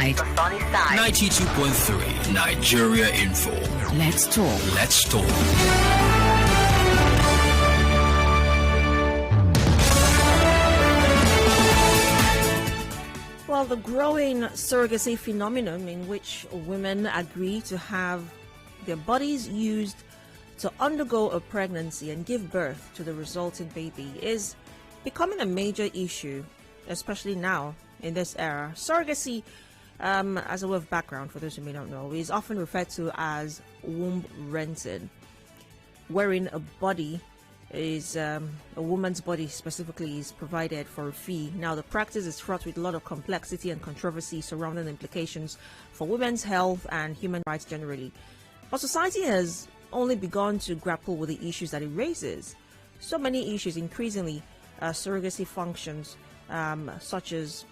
side. 92.3 Nigeria Info. Let's talk. Let's talk. Well, the growing surrogacy phenomenon in which women agree to have their bodies used to undergo a pregnancy and give birth to the resulting baby is becoming a major issue, especially now in this era. Surrogacy, as a way of background for those who may not know, is often referred to as womb renting, wherein a body is a woman's body specifically is provided for a fee. Now, the practice is fraught with a lot of complexity and controversy surrounding implications for women's health and human rights generally. But society has only begun to grapple with the issues that it raises. So many issues, increasingly, surrogacy functions, such as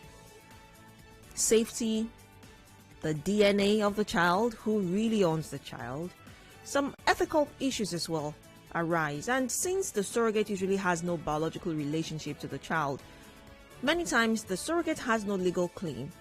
safety, the DNA of the child, who really owns the child, some ethical issues as well arise. And since the surrogate usually has no biological relationship to the child, many times the surrogate has no legal claim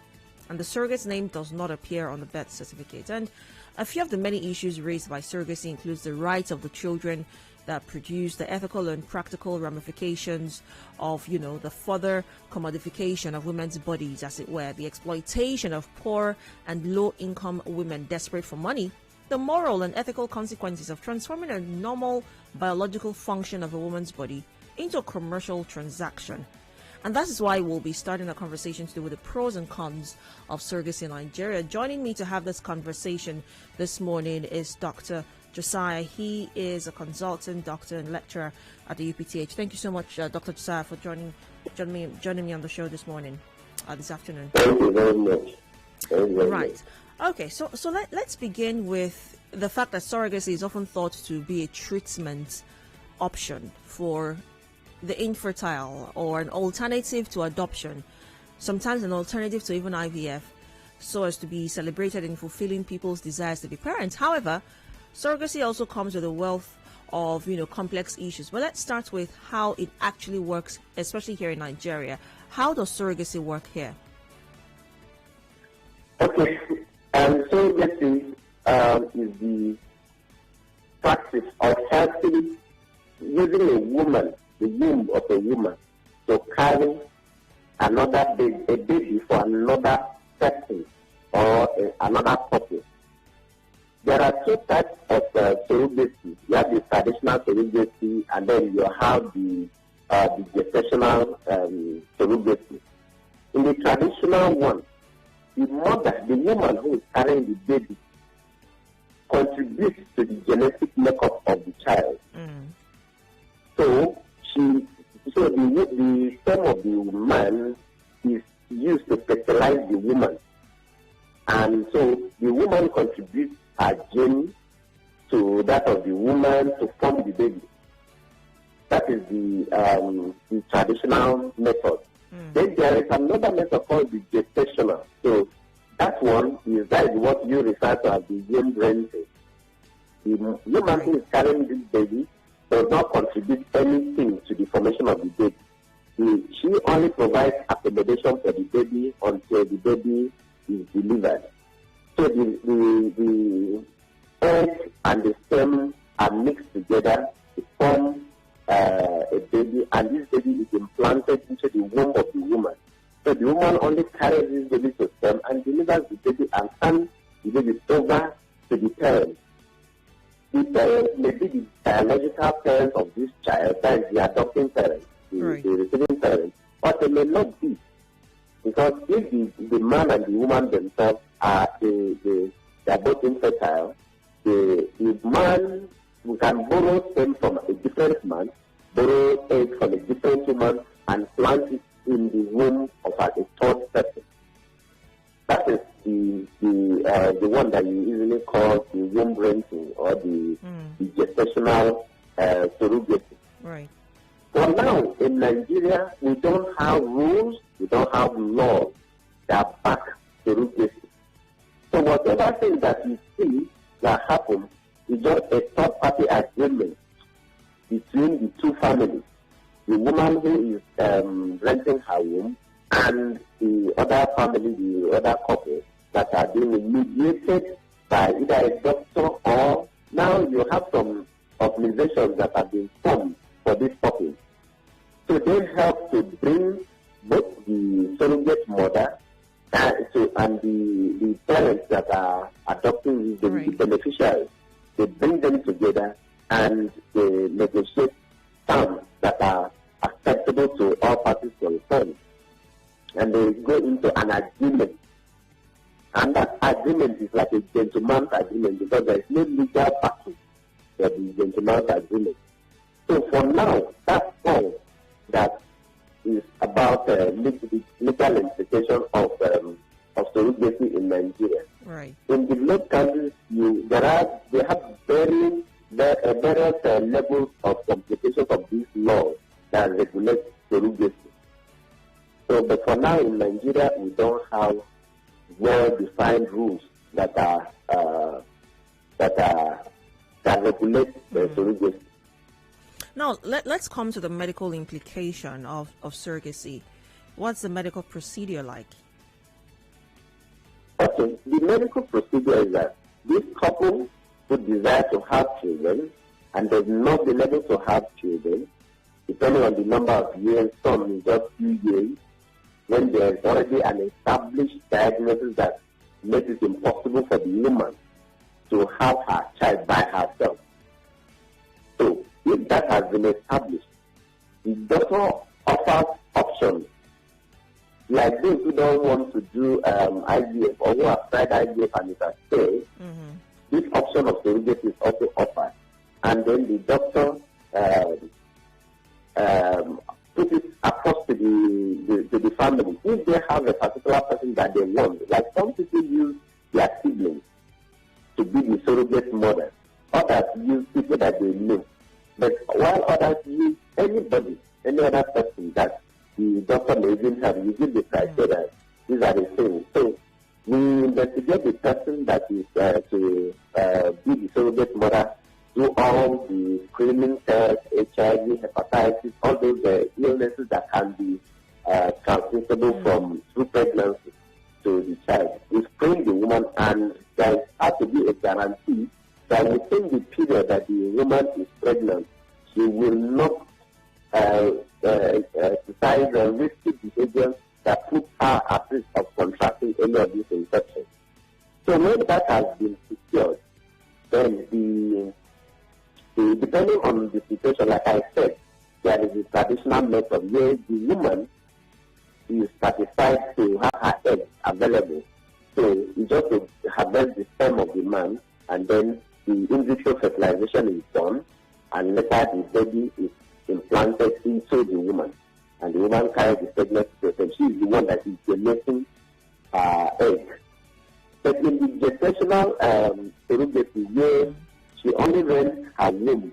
and the surrogate's name does not appear on the birth certificate. And a few of the many issues raised by surrogacy includes the rights of the children that produce, the ethical and practical ramifications of, the further commodification of women's bodies, as it were, the exploitation of poor and low-income women desperate for money, the moral and ethical consequences of transforming a normal biological function of a woman's body into a commercial transaction. And that is why we'll be starting a conversation to do with the pros and cons of surrogacy in Nigeria. Joining me to have this conversation this morning is Dr. Josiah. He is a consultant doctor and lecturer at the UPTH. Thank you so much, Dr. Josiah, for joining me on the show this morning, this afternoon. Thank you very much. Right. Okay, so let's begin with the fact that surrogacy is often thought to be a treatment option for the infertile, or an alternative to adoption, sometimes an alternative to even IVF, so as to be celebrated in fulfilling people's desires to be parents. However, surrogacy also comes with a wealth of complex issues. But let's start with how it actually works, especially here in Nigeria. How does surrogacy work here? Okay, surrogacy is the practice of helping using a woman, the womb of a woman, to carry a baby for another person or another couple. There are two types of surrogacy. You have the traditional surrogacy, and then you have the gestational surrogacy. In the traditional one, the mother, the woman who is carrying the baby, contributes to the genetic makeup of the child. So the sperm of the man is used to fertilize the woman, and so the woman contributes her gene to that of the woman to form the baby. That is the traditional method. Then there is another method called the gestational. So that is what you refer to as the womb renting. The woman who is carrying this baby does not contribute anything to the formation of the baby. She only provides accommodation for the baby until the baby is delivered. So the egg and the sperm are mixed together to form a baby, and this baby is implanted into the womb of the woman. So the woman only carries this baby to sperm and delivers the baby and hands the baby over to the parents. The parents may be the biological parents of this child, that is the adopting parents, the receiving parents, but they may not be. Because if the man and the woman themselves are they are both infertile, the man, we can borrow sperm from a different man, borrow egg from a different woman, and plant it in the womb of a third person. That is the one that you usually call the womb renting or the gestational surrogacy. Right. For now, in Nigeria, we don't have rules, we don't have laws that back surrogacy. So whatever thing that you see that happens is just a third-party agreement between the two families. The woman who is renting her womb and the other family, the other couple, that are being mediated by either a doctor or now you have some organizations that have been formed for this purpose. So they help to bring both the surrogate mother and the parents that are adopting the beneficiaries. They bring them together and they negotiate terms that are acceptable to all parties concerned. And they go into an agreement. And that agreement is like a gentleman's agreement because there is no legal backing for the gentleman's agreement. So for now, that's all that is about legal implication of surrogacy in Nigeria. Right. In developed countries, they have various levels of complications of these laws that regulate surrogacy. So, but for now in Nigeria, we don't have well-defined rules that regulate surrogacy. Now, let's come to the medical implication of surrogacy. What's the medical procedure like? Okay, the medical procedure is that this couple who desire to have children and does not been able to have children, depending on the number of years, some is just few years, when there is already an established diagnosis that makes it impossible for the woman to have her child by herself. So, if that has been established, the doctor offers options. Like those who don't want to do IVF or who have tried IVF and it has failed, this option of surrogacy is also offered. And then the doctor puts it across to the family. If they have a particular person that they want, like some people use their siblings to be the surrogate mother, others use people that they know. But while others use anybody, any other person that the doctor may even have, you give the criteria, these are the things. So we investigate the person that is to be the surrogate mother, do all the screening tests, HIV, hepatitis, all those illnesses that can be transmissible from through pregnancy to the child. We screen the woman, and there has to be a guarantee that within the period that the woman is pregnant, she will not exercise risky behavior that puts her at risk of contracting any of these infections. So when that has been secured, then depending on the situation, like I said, there is a traditional method where the woman is satisfied to have her eggs available. So you just harvest the sperm of the man, and then the in vitro fertilization is done, and later the baby is implanted into the woman, and the woman carries the pregnancy process. She is the one that is donating her egg. But in the gestational surrogacy, where she only rents her womb,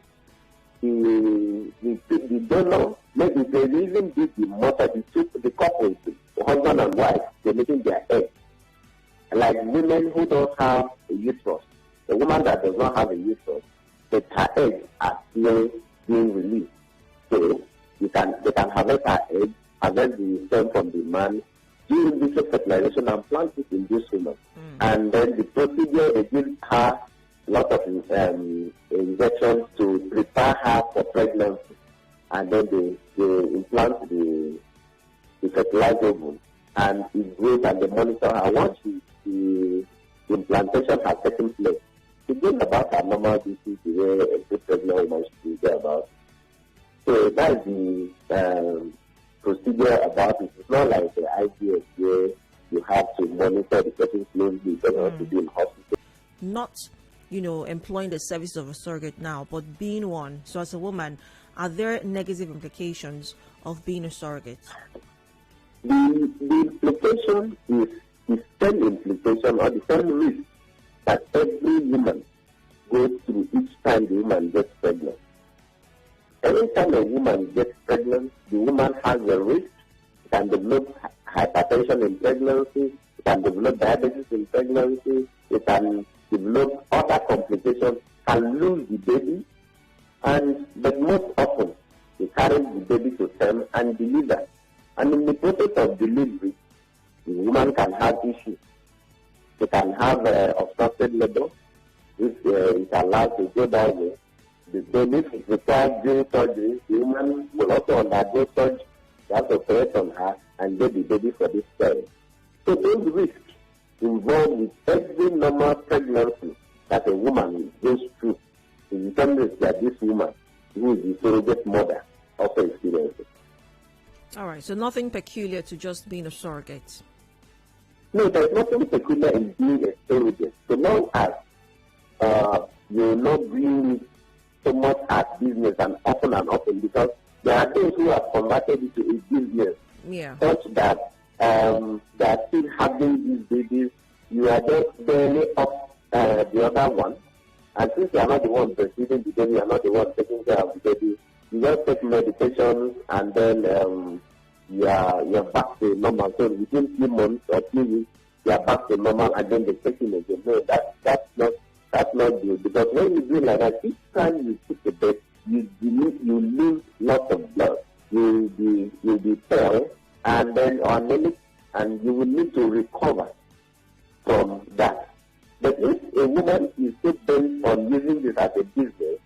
the donor, maybe they even be the mother, the couple, the husband and wife, donating their egg. Like women who don't have a uterus, the woman that does not have a uterus, but her eggs are still being released. So they can harvest her egg, harvest the sperm from the man, do in vitro fertilization and plant it in this woman. And then the procedure, they give her a lot of injections to prepare her for pregnancy. And then they implant the fertilized ovum, and it grows, and they monitor her. Once the implantation has taken place, she goes about her normal duty the way a good pregnant woman should go about. So that's the procedure about it. It's not like the IVF where you have to monitor the person closely because you have to be in hospital. Not, employing the service of a surrogate now, but being one. So as a woman, are there negative implications of being a surrogate? The implication is the same implication or the same risk that every woman goes through each time the woman gets pregnant. Every time a woman gets pregnant, the woman has a risk. It can develop hypertension in pregnancy, it can develop diabetes in pregnancy, it can develop other complications, can lose the baby, but most often, they carry the baby to term and deliver. And in the process of delivery, the woman can have issues. They can have obstructed labor if it's allowed to go that way. The baby, if it requires during surgery, the woman will also undergo surgery. They have to operate on her and get the baby for this child. So those risks involved with every normal pregnancy that a woman goes through is the same risk that this woman, who is the surrogate mother, also experiences. All right, so nothing peculiar to just being a surrogate. No, there's nothing peculiar in being a surrogate, so long as you're not doing it so much as business and often, because there are those who have converted it to a business, such that they are still having these babies. You are just barely off the other one, and since you are not the one breastfeeding the baby, you are not the one taking care of the baby, you just take medications and then you're back to normal. So within 3 months or 3 weeks, you are back to normal, and then they take him again. No, that's not good, because when you do like that, each time you put the bed, you lose lots of blood. You'll be pale and then anemic, and you will need to recover from that. But if a woman is so bent on using this as a business,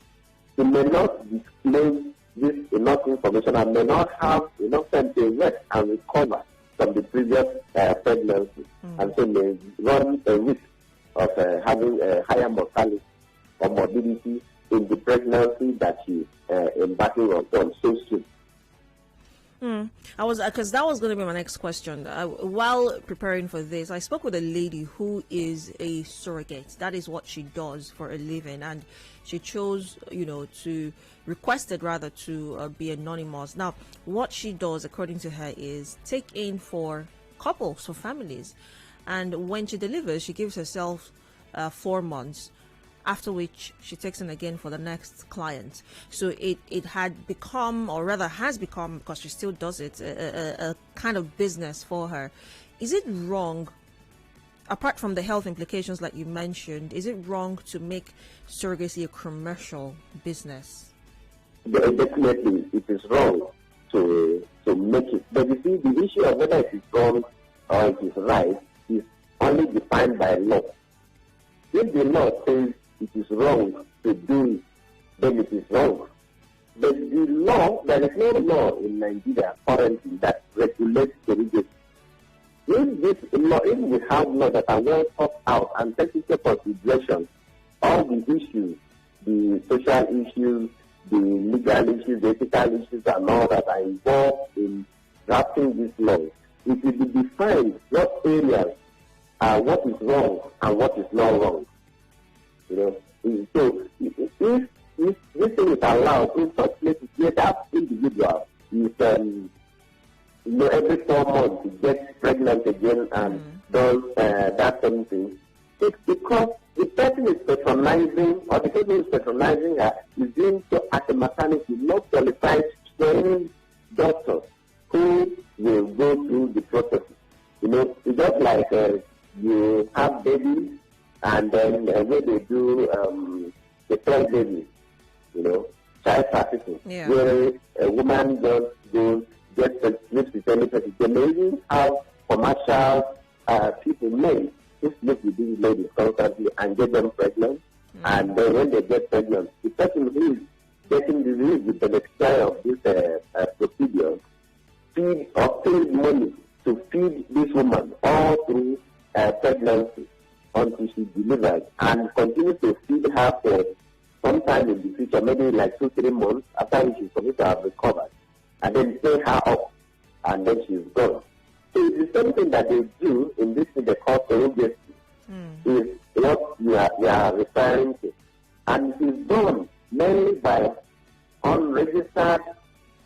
she may not disclose this enough information and may not have enough time to rest and recover from the previous pregnancy, and so may run a risk of having a higher mortality or morbidity in the pregnancy that she's embarking on so soon. Because that was going to be my next question. While preparing for this, I spoke with a lady who is a surrogate. That is what she does for a living, and she chose, requested rather to be anonymous. Now, what she does, according to her, is take in for couples, for families, and when she delivers, she gives herself 4 months, after which she takes in again for the next client. So it had become, or rather has become, because she still does it, a kind of business for her. Is it wrong, apart from the health implications like you mentioned, is it wrong to make surrogacy a commercial business? Definitely, it is wrong to make it. But you see, the issue of whether it is wrong or it is right is only defined by law. If the law says it is wrong to do it, then it is wrong. But the law, there is no law in Nigeria currently that regulates surrogacy. If we have law that are well thought out and take into consideration all the issues, the social issues, the legal issues, the ethical issues, and all that are involved in drafting this law, it will be defined what areas are what is wrong and what is not wrong. So if this thing is allowed in such places where that individual is every 4 months he gets pregnant again and does that same thing, it's because the person is patronizing, or the person who is patronizing her is doing so at a maternity, not qualified trained doctors who will go through the process. It's just like you have babies, and then when they do the third baby, child practicing, where a woman just goes, lives with any person. They may even have commercial people made who sleep with these ladies constantly and get them pregnant. And then when they get pregnant, the person who is getting disease, the beneficiary of this procedure, feed or pay money to feed this woman all through pregnancy until she delivers, and continue to feed her for some time in the future, maybe like 2-3 months after which she's supposed to have recovered, and then pay her up, and then she's gone. So it's the same thing that they do in this thing they call surrogacy, is what we are referring to. And it is done mainly by unregistered,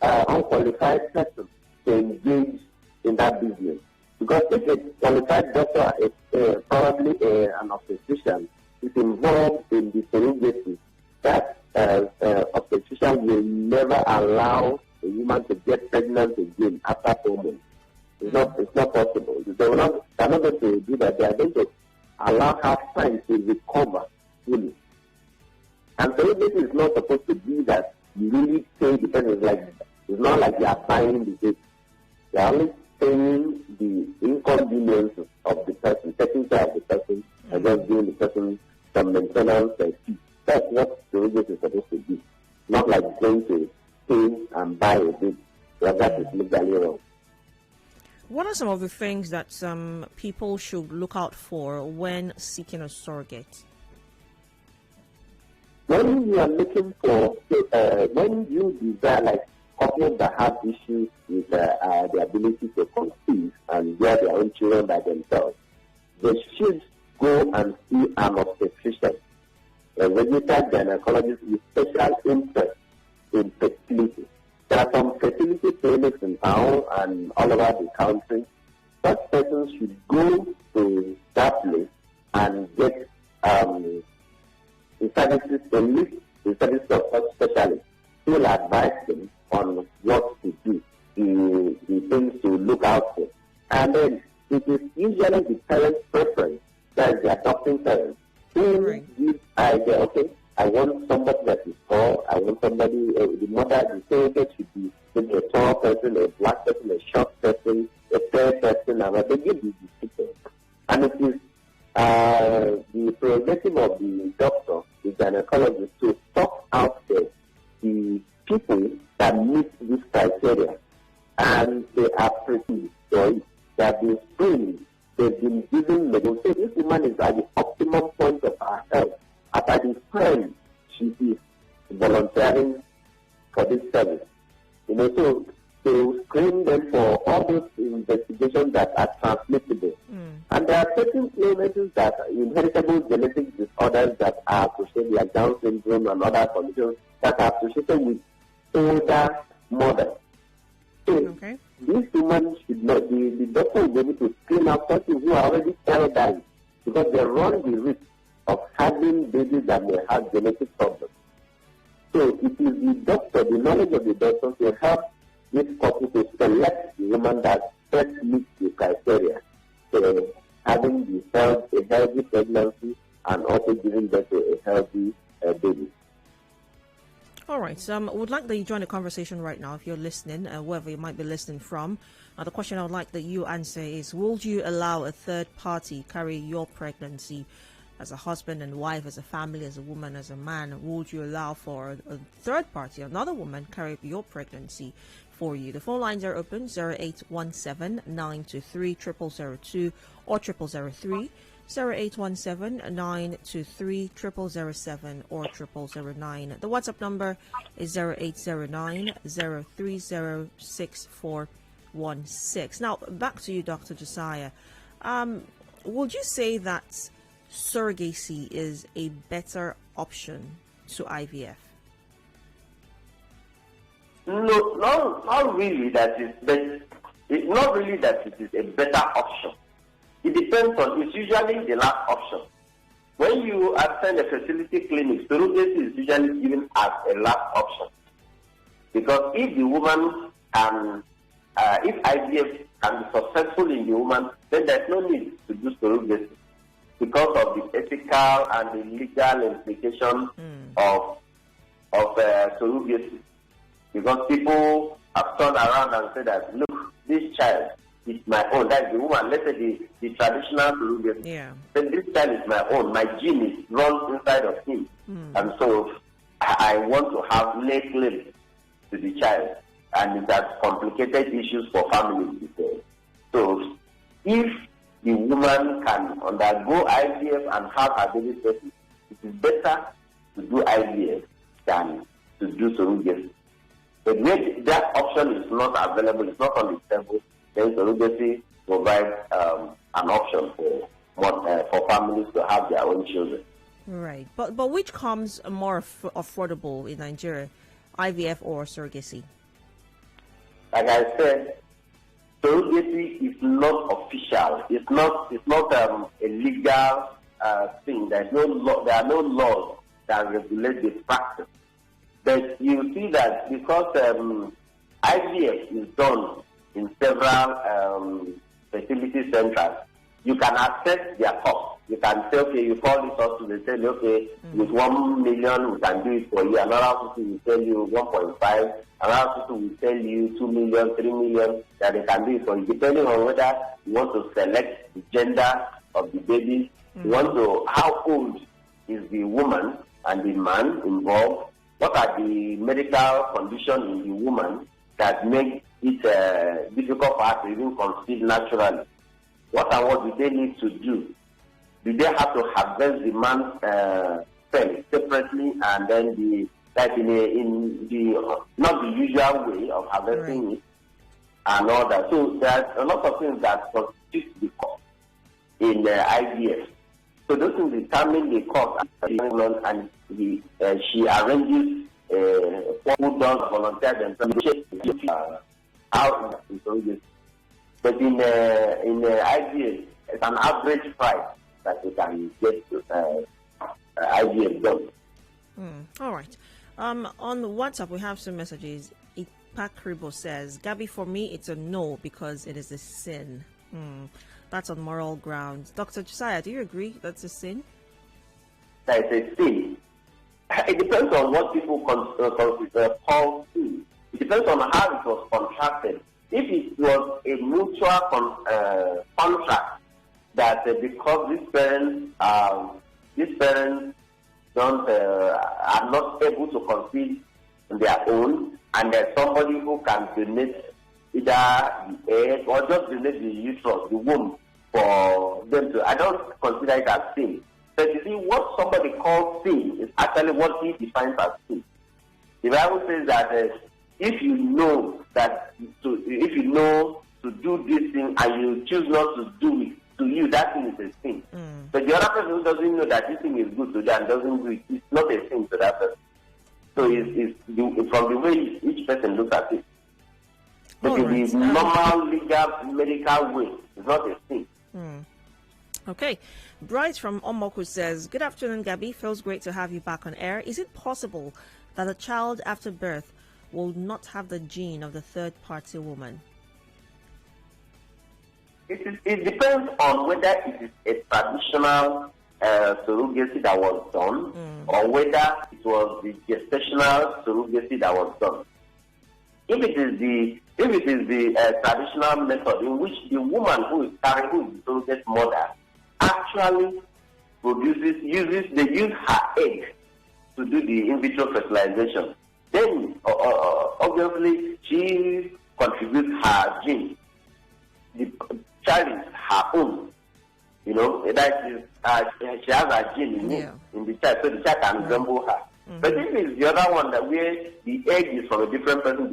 unqualified persons to engage in that business. Because if a qualified doctor is probably an obstetrician is involved in the surrogacy, that obstetrician will never allow a woman to get pregnant again after 4 months. It's not possible. They're not going to do that. They are going to allow her time to recover fully. And surrogacy is not supposed to be that you really pay the person. It's not like you are buying the baby. You are only paying the inconvenience of the person, taking care of the person just giving the person some maintenance fee. That's what surrogacy is supposed to be. Not like going to pay and buy a baby. Well, that is legally wrong. What are some of the things that some people should look out for when seeking a surrogate? When you are looking for, when you desire, like couples that have issues with the ability to conceive and bear their own children by themselves, they should go and see an obstetrician, a registered gynecologist with special interest in fertility. There are some fertility clinics in town and all over the country. Such persons should go to that place and get the services, the services of such specialists who will advise them on what to do, the things to look out for. And then it is usually the parent's preference, that is the adopting parent, who gives idea, okay, I want somebody that is tall, I want somebody, the mother, the surrogate should be maybe a tall person, a black person, a short person, a fair person, and they give the description. And it is the prerogative of the doctor, the gynecologist, to talk out the people that meet this criteria. And they are pretty for it. They have been screened. They've been given medicine. This woman is at the optimum point of her health. At the time she is volunteering for this service. So they will screen them for all those investigations that are transmissible. And there are certain illnesses that are inheritable genetic disorders that are associated with Down syndrome and other conditions that are associated with older mothers. So this woman should not be, the doctor will be able to screen out persons who are already paradigmed because they run the risk of having babies that may have genetic problems. So it is the doctor, the knowledge of the doctor to help this couple to select the woman that best meets the criteria. So having a healthy pregnancy and also giving birth to a healthy baby. All right. So I would like that you join the conversation right now if you're listening, wherever you might be listening from. The question I would like that you answer is, would you allow a third party carry your pregnancy? As a husband and wife, as a family, as a woman, as a man, would you allow for a third party, another woman, carry your pregnancy for you? The phone lines are open, 0817-923-0002 or 0003, 0817-923-0007 or 0009. The WhatsApp number is 0809-030-6416. Now, back to you, Dr. Josiah. Would you say that surrogacy is a better option to IVF? No, not really that is better. It's not really that it is a better option. It depends on, it's usually the last option. When you attend a fertility clinic, surrogacy is usually given as a last option. Because if the woman can, if IVF can be successful in the woman, then there's no need to do surrogacy, because of the ethical and the legal implications of surrogacy. Because people have turned around and said that, look, this child is my own. That's the woman. Let's say the traditional surrogacy. Yeah. Then this child is my own. My gene is run inside of him. And so I want to have lay claim to the child. And it has complicated issues for families. So if the woman can undergo IVF and have her baby first, it is better to do IVF than to do surrogacy. But when that option is not available, it's not on the table, then surrogacy provides an option for families to have their own children. Right. But which comes more affordable in Nigeria, IVF or surrogacy? Like I said, surrogacy is not official. It's not a legal thing. There are no laws that regulate this practice. But you see that because IVF is done in several fertility centers, you can access their cost. You can say, okay, you call this hospital, they tell you, okay, with 1 million we can do it for you. Another hospital will tell you 1.5. Another hospital will tell you 2 million, 3 million that they can do it for you, depending on whether you want to select the gender of the baby. We want to know how old is the woman and the man involved. What are the medical conditions in the woman that make it difficult for her to even conceive naturally? What and what do they need to do? Do they have to harvest the man's sperm separately and then in the not the usual way of harvesting it and all that? So there's a lot of things that constitute the cost in IVF. So those things determine the cost, and she arranges who does volunteer themselves out. But in IVF, it's an average price that you can get IVF done. All right. On WhatsApp, we have some messages. Ipakribo says, Gabby, for me, it's a no because it is a sin. That's on moral grounds. Dr. Josiah, do you agree that's a sin? That's a sin. It depends on what people call sin. It depends on how it was contracted. If it was a mutual contract that because these parents don't are not able to conceive on their own, and there's somebody who can donate either the egg or just donate the uterus, the womb, for them to. I don't consider it as sin. But you see, what somebody calls sin is actually what he defines as sin. The Bible says that if you know to do this thing and you choose not to do it, to you that thing is a sin. But the other person who doesn't know that this thing is good to them and doesn't do it, it's not a sin to that person. So it's from the way each person looks at it. But in the normal legal medical way, it's not a sin. Okay. Bryce from Omoku says, good afternoon, Gabby. Feels great to have you back on air. Is it possible that a child after birth will not have the gene of the third-party woman? It depends on whether it is a traditional surrogacy that was done or whether it was the gestational surrogacy that was done. If it is the traditional method in which the woman who is the surrogate mother actually use her egg to do the in vitro fertilization, then obviously she contributes her gene. The child is her own. You know, that is, she has a gene in the child, so the child can resemble her. But if it's the other one that where the egg is from a different person,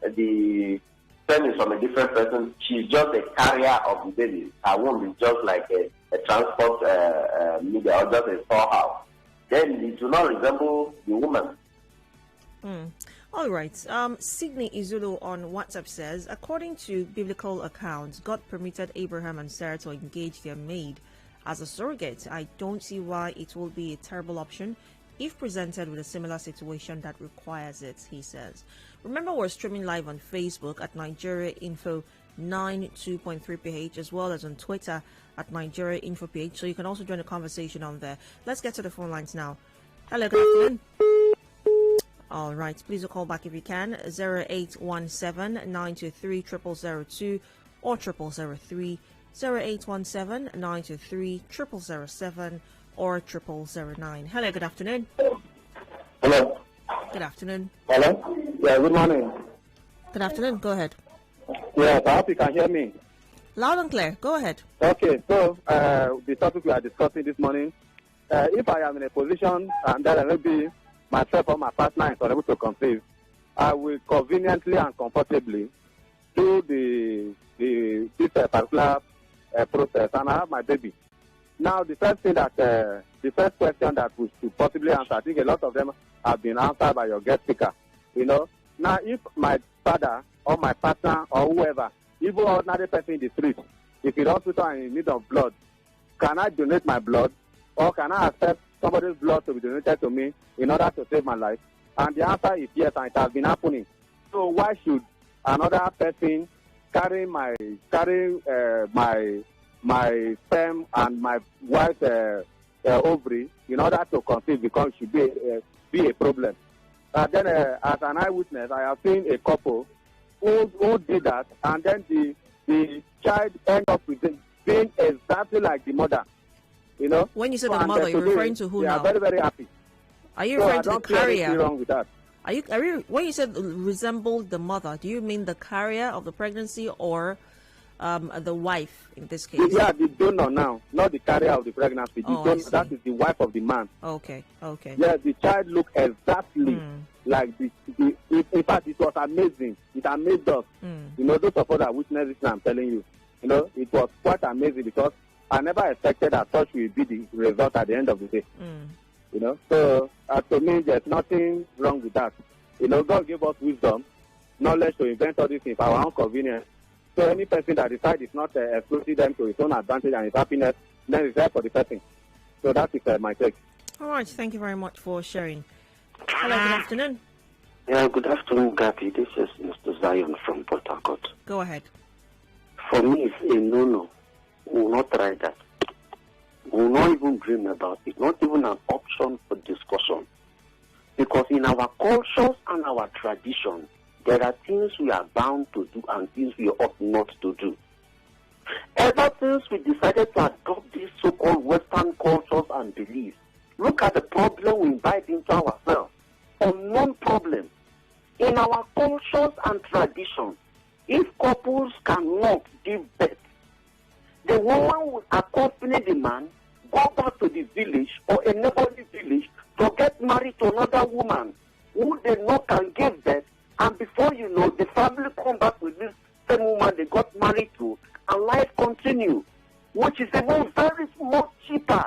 the sperm is from a different person, she's just a carrier of the baby. Her womb is just like a transport media or just a storehouse. Then it will not resemble the woman. All right. Sydney Izulu on WhatsApp says, according to biblical accounts, God permitted Abraham and Sarah to engage their maid as a surrogate. I don't see why it will be a terrible option if presented with a similar situation that requires it, he says. Remember, we're streaming live on Facebook at Nigeria Info 92.3ph, as well as on Twitter at Nigeria Info PH, so you can also join the conversation on there. Let's get to the phone lines now. Hello, good afternoon. All right, please call back if you can, 0817-923-0002 or 0003, 0817-923-0007 or 0009. Hello, good afternoon. Hello. Good afternoon. Hello. Yeah, good morning. Good afternoon, go ahead. Yes, I hope you can hear me. Loud and clear, go ahead. Okay, so the topic we are discussing this morning, if I am in a position and that maybe myself or my partner is unable to conceive, I will conveniently and comfortably do this particular process and I have my baby. Now, the first question that we should possibly answer, I think a lot of them have been answered by your guest speaker. You know, now if my father or my partner or whoever, even ordinary person in the street, if in hospital and in need of blood, can I donate my blood or can I accept somebody's blood to be donated to me in order to save my life? And the answer is yes, and it has been happening. So why should another person carry my sperm and my wife's ovary in order to conceive, because it should be a problem? Then as an eyewitness, I have seen a couple who did that, and then the child ended up with being exactly like the mother. You know. When you say So, the and mother, you're today, referring to who they now? are very, very happy. Are you So referring I to the don't see anything carrier? wrong with that. Are you when you said resembled the mother? Do you mean the carrier of the pregnancy or the wife in this case? Yeah, the donor now, not the carrier of the pregnancy. The Oh, I donor, see. that is the wife of the man. Okay. Yeah, the child looked exactly like the in fact, it was amazing. It amazed us. You know, those of us that witnessed it, I'm telling you. You know, it was quite amazing because I never expected that such will be the result at the end of the day. You know, so to me, there's nothing wrong with that. You know, God gave us wisdom, knowledge to invent all these things for our own convenience. So any person that decides it's not exploiting them to his own advantage and his happiness, then it's there for the person. So that is my take. All right. Thank you very much for sharing. Hello. Good afternoon. Yeah, good afternoon, Gabby. This is Mr. Zion from Port Harcourt. Go ahead. For me, it's a no-no. We will not try that. We will not even dream about it. Not even an option for discussion. Because in our cultures and our tradition, there are things we are bound to do and things we ought not to do. Ever since we decided to adopt these so-called Western cultures and beliefs, look at the problem we invite into ourselves. Unknown problem. In our cultures and traditions, if couples cannot give birth, the woman will accompany the man, go back to the village or a neighboring village to get married to another woman who they know can give birth, and before you know, the family come back with this same woman they got married to, and life continue, which is even very much cheaper,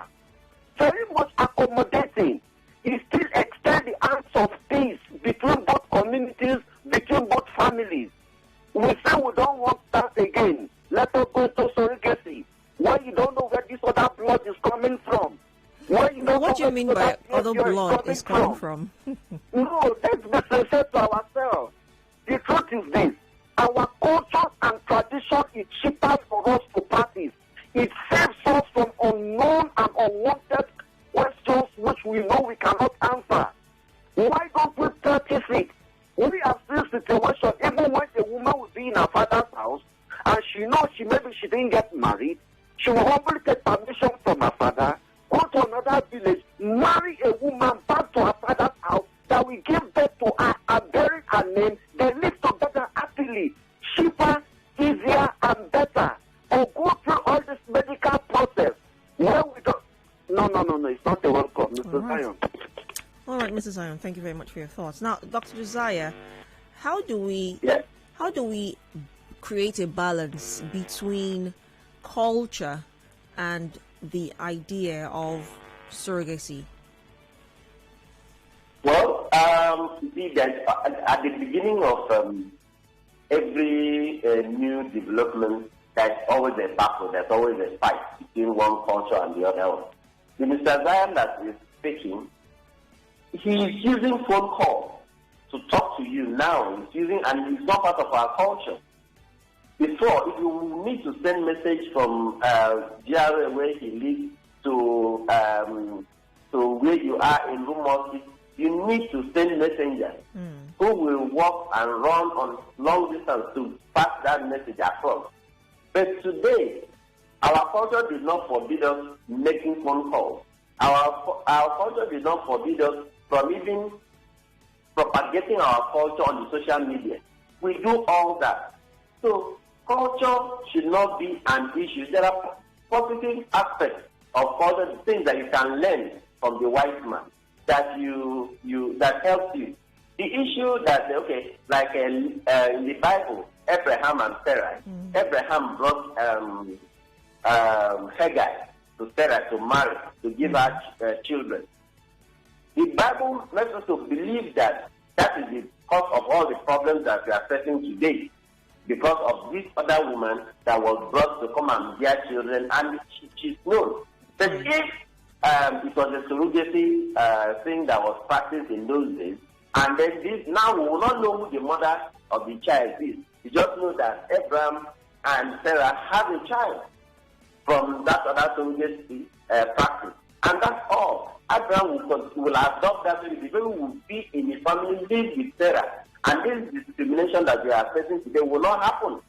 very much accommodating. It still extend the arms of peace between both communities, between both families. We say we don't want that again. Let us go to surrogacy. Why you don't know where this other blood is coming from? Why you don't What do you know mean where by this other blood is coming from? No, let's be sincere to ourselves. The truth is this. Our culture and tradition is cheaper for us to practice. It saves us from unknown and unwanted questions which we know we cannot answer. Why don't we practice it? We have seen situations, even when a woman will be in her father's house and she knows maybe she didn't get married, she will humbly take permission from her father, go to another village, marry a woman back to her father's house that will give birth to her and bury her name. They live together happily, cheaper, easier, and better. Or go through all this medical process where we don't. No, it's not a welcome, Mr. Zion. All right, Mrs. Zion, thank you very much for your thoughts. Now, Dr. Josiah, how do we create a balance between culture and the idea of surrogacy? Well, see that at the beginning of every new development, there's always a battle, there's always a fight between one culture and the other one. The Mr. Zion that is speaking, he is using phone calls to talk to you now. He's using, and it's not part of our culture. Before, if you need to send message from GRA where he lives to where you are in Rumors, you need to send messengers who will walk and run on long distance to pass that message across. But today, our culture did not forbid us making phone calls. Our culture did not forbid us from even propagating our culture on the social media. We do all that. So culture should not be an issue. There are positive aspects of culture, things that you can learn from the white man that that helps you. The issue that like in the Bible, Abraham and Sarah. Abraham brought Hagar to Sarah to marry, to give her children. The Bible makes us to believe that that is the cause of all the problems that we are facing today, because of this other woman that was brought to come and bear children, and she's known. But if it was a surrogacy thing that was practiced in those days, and then this, now we will not know who the mother of the child is. We just know that Abraham and Sarah have a child from that other surrogacy practice. And that's all. Abraham will adopt that baby. The baby will be in his family, live with Sarah. And this discrimination that we are facing today will not happen.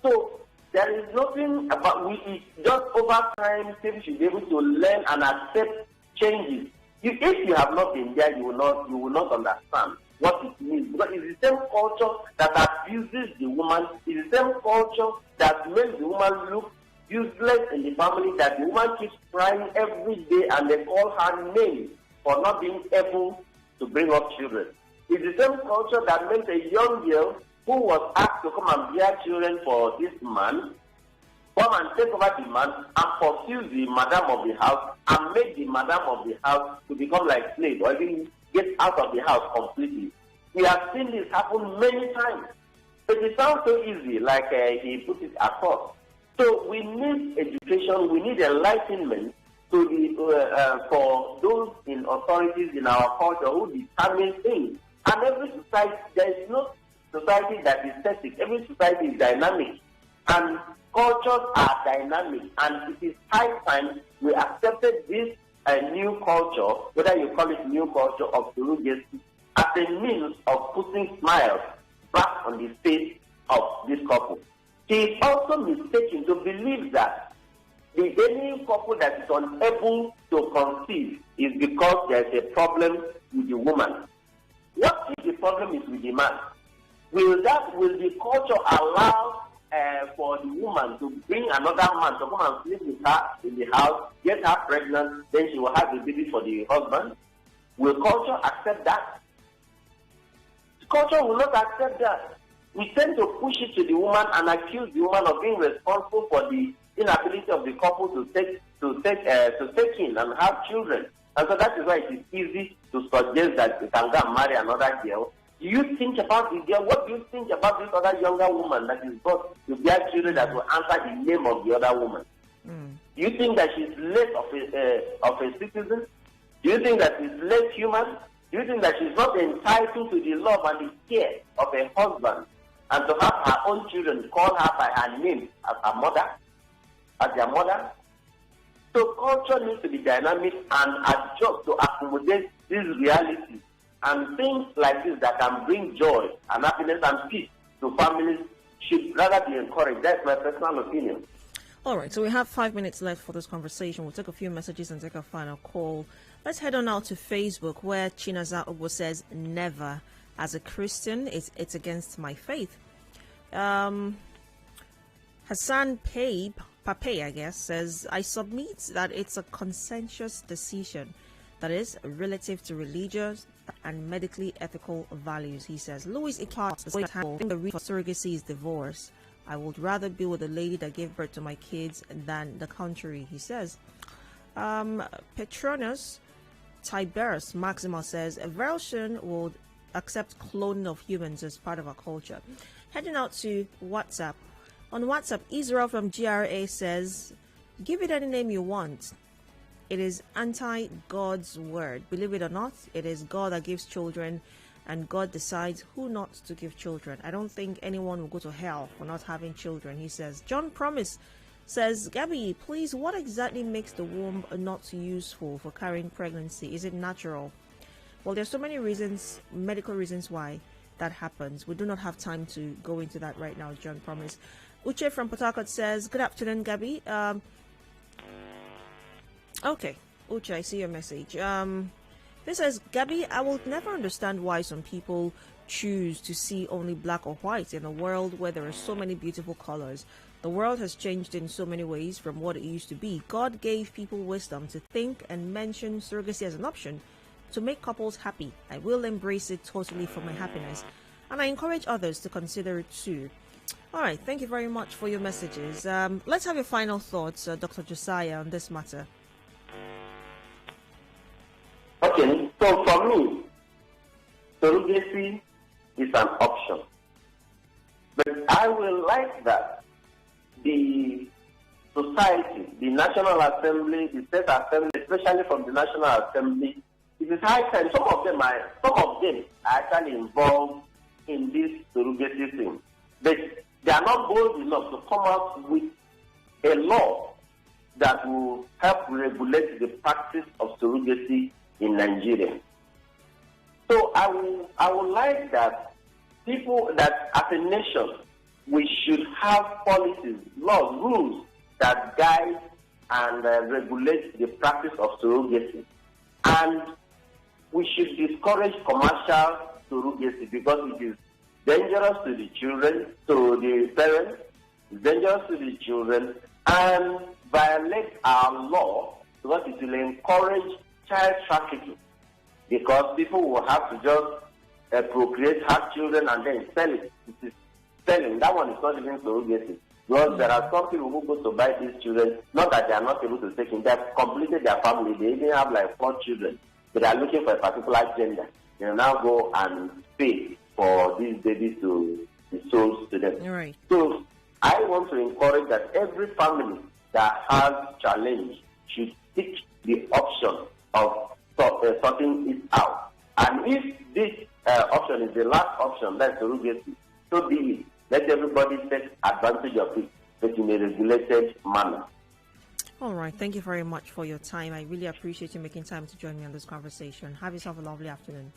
So, there is nothing about we. Just over time, people should be able to learn and accept changes. If you have not been there, you will not understand what it means. Because it's the same culture that abuses the woman. It's the same culture that makes the woman look useless in the family, that the woman keeps crying every day and they call her names for not being able to bring up children. It's the same culture that makes a young girl who was asked to come and bear children for this man come and take over the man and pursue the madam of the house and make the madam of the house to become like slave or even get out of the house completely. We have seen this happen many times. But it sounds so easy, like he put it across. So we need education, we need enlightenment to the, for those in authorities in our culture who determine things. And every society, there is no society that is static. Every society is dynamic. And cultures are dynamic. And it is high time we accepted this new culture, whether you call it new culture of surrogacy, as a means of putting smiles back on the face of this couple. He is also mistaken to believe that any couple that is unable to conceive is because there is a problem with the woman. What if the problem is with the man? Will the culture allow for the woman to bring another man to come and sleep with her in the house, get her pregnant, then she will have a baby for the husband? Will culture accept that? Culture will not accept that. We tend to push it to the woman and accuse the woman of being responsible for the inability of the couple to take in and have children. And so that is why it is easy to suggest that you can go and marry another girl. Do you think about the girl? What do you think about this other younger woman that is brought to bear children that will answer the name of the other woman? Do you think that she's less of a citizen? Do you think that she's less human? Do you think that she's not entitled to the love and the care of a husband and to have her own children call her by her name as her mother, as their mother? So culture needs to be dynamic and adjust to accommodate these realities, and things like this that can bring joy and happiness and peace to families should rather be encouraged. That's my personal opinion. All right, so we have 5 minutes left for this conversation. We'll take a few messages and take a final call. Let's head on out to Facebook, where Chinaza Ogbo says, never. As a Christian, it's against my faith. Hassan Pape, I guess, says, I submit that it's a consensus decision that is relative to religious and medically ethical values. He says, Louis Ipart, the reason for surrogacy is divorce. I would rather be with a lady that gave birth to my kids than the contrary, he says. Petronus Tiberius Maxima says, a version would accept cloning of humans as part of our culture. Heading out to WhatsApp. On WhatsApp, Israel from GRA says, give it any name you want. It is anti-God's word. Believe it or not, it is God that gives children, and God decides who not to give children. I don't think anyone will go to hell for not having children, he says. John Promise says, Gabby, please, what exactly makes the womb not useful for carrying pregnancy? Is it natural? Well, there's so many reasons, medical reasons why that happens. We do not have time to go into that right now, John Promise. Uche from Port Harcourt says, good afternoon, Gabby. Okay, Uche, I see your message. This says, Gabby, I will never understand why some people choose to see only black or white in a world where there are so many beautiful colors. The world has changed in so many ways from what it used to be. God gave people wisdom to think and mention surrogacy as an option to make couples happy. I will embrace it totally for my happiness, and I encourage others to consider it too. All right, thank you very much for your messages. Let's have your final thoughts, Dr. Josiah, on this matter. Okay, so for me, surrogacy is an option. But I will like that the society, the National Assembly, the State Assembly, especially from the National Assembly, it is high time. Some of them are actually involved in this surrogacy thing. But they are not bold enough to come out with a law that will help regulate the practice of surrogacy in Nigeria. So I would like that people, that as a nation, we should have policies, laws, rules that guide and regulate the practice of surrogacy. And we should discourage commercial surrogacy because it is dangerous to the children, to the parents, it's dangerous to the children, and violates our law because it will encourage child trafficking. Because people will have to just procreate, have children, and then sell it. It is selling. That one is not even surrogacy. Because there are some people who go to buy these children, not that they are not able to take in, they have completed their family, they even have like 4 children, but they are looking for a particular gender. They will now go and pay for these babies to be sold to them. Right. So I want to encourage that every family that has challenge should seek the option of sorting it out. And if this option is the last option, that's surrogacy, so be it. Let everybody take advantage of it, but in a regulated manner. All right. Thank you very much for your time. I really appreciate you making time to join me on this conversation. Have yourself a lovely afternoon.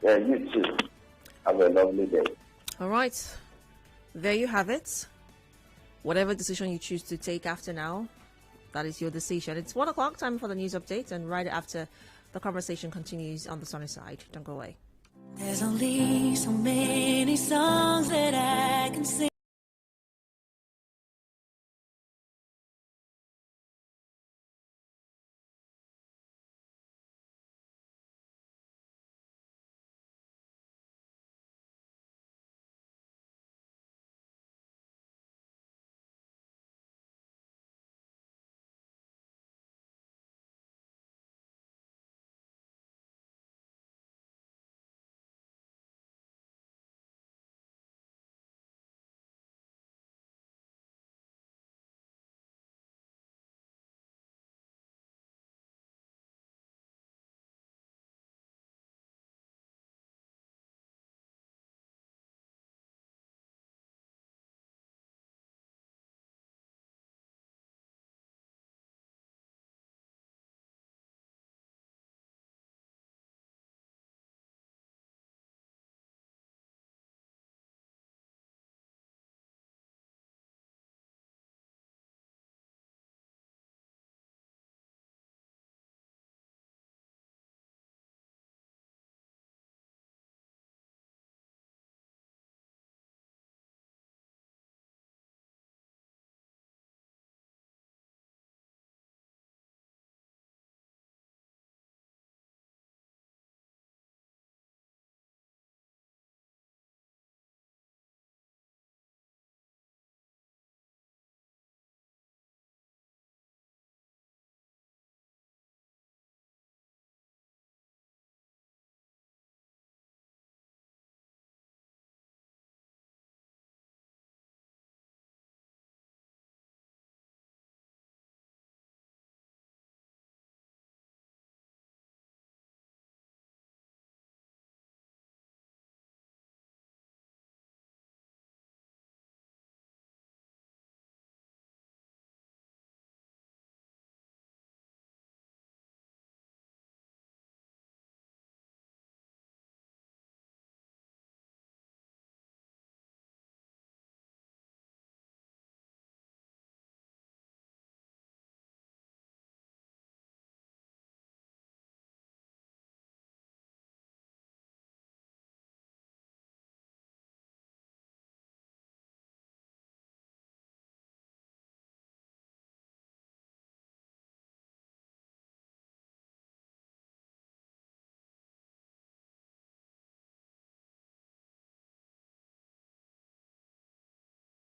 You too. Have a lovely day. All right. There you have it. Whatever decision you choose to take after now, that is your decision. It's 1 o'clock, time for the news update, and right after, the conversation continues on the sunny side. Don't go away. There's only so many songs that I can sing.